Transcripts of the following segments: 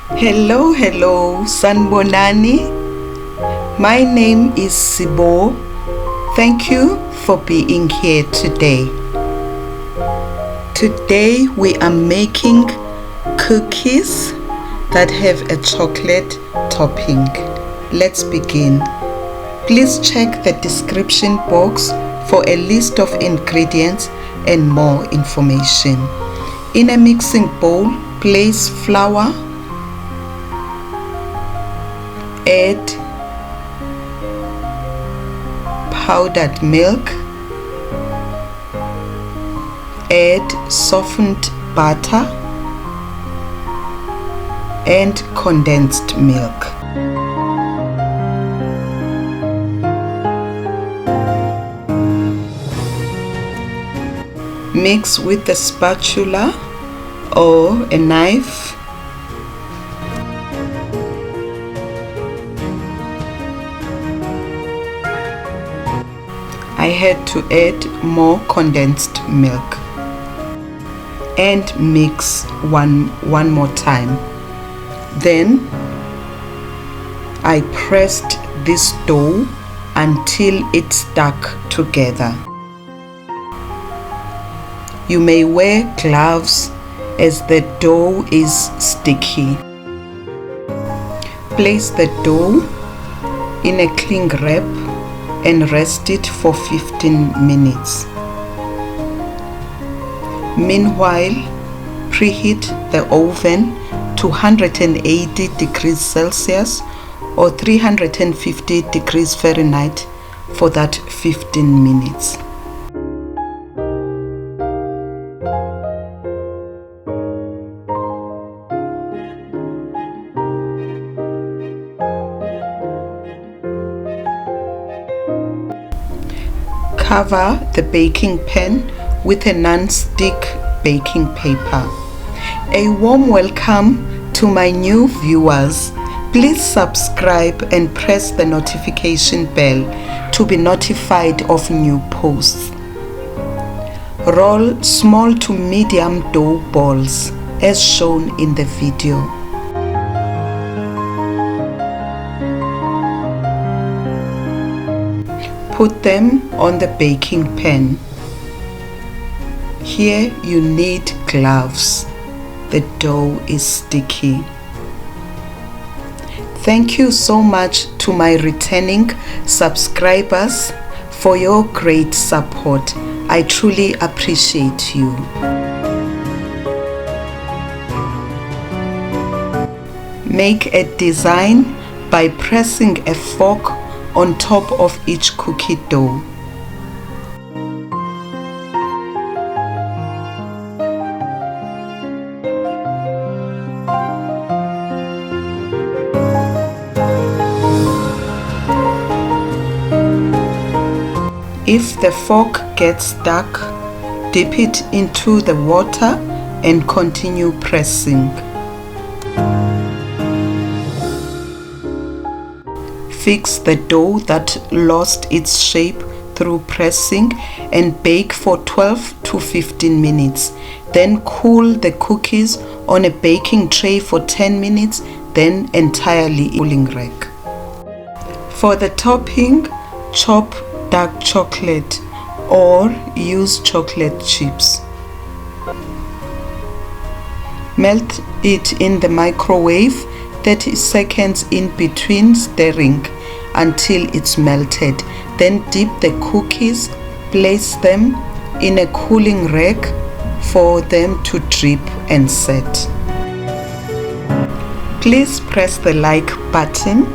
Hello, Sanbonani. My name is CBO. Thank you for being here today. Today we are making cookies that have a chocolate topping. Let's begin. Please check the description box for a list of ingredients and more information. In a mixing bowl, place flour, add powdered milk, add softened butter and condensed milk. Mix with a spatula or a knife. I had to add more condensed milk and mix one more time. Then I pressed this dough until it stuck together. You may wear gloves as the dough is sticky. Place the dough in a cling wrap and rest it for 15 minutes. Meanwhile, preheat the oven to 180 degrees Celsius or 350 degrees Fahrenheit for that 15 minutes. Cover the baking pan with a non-stick baking paper. A warm welcome to my new viewers. Please subscribe and press the notification bell to be notified of new posts. Roll small to medium dough balls as shown in the video. Put them on the baking pan. Here you need gloves. The dough is sticky. Thank you so much to my returning subscribers for your great support. I truly appreciate you. Make a design by pressing a fork on top of each cookie dough. If the fork gets stuck, dip it into the water and continue pressing. Fix the dough that lost its shape through pressing and bake for 12 to 15 minutes. Then cool the cookies on a baking tray for 10 minutes, then entirely in a cooling rack. For the topping, chop dark chocolate or use chocolate chips. Melt it in the microwave 30 seconds in between stirring until it's melted. Then dip the cookies, place them in a cooling rack for them to drip and set. Please press the like button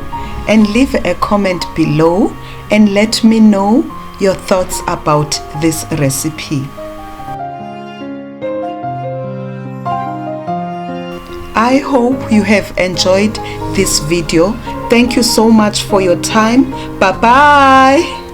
and leave a comment below and let me know your thoughts about this recipe. I hope you have enjoyed this video. Thank you so much for your time. Bye bye.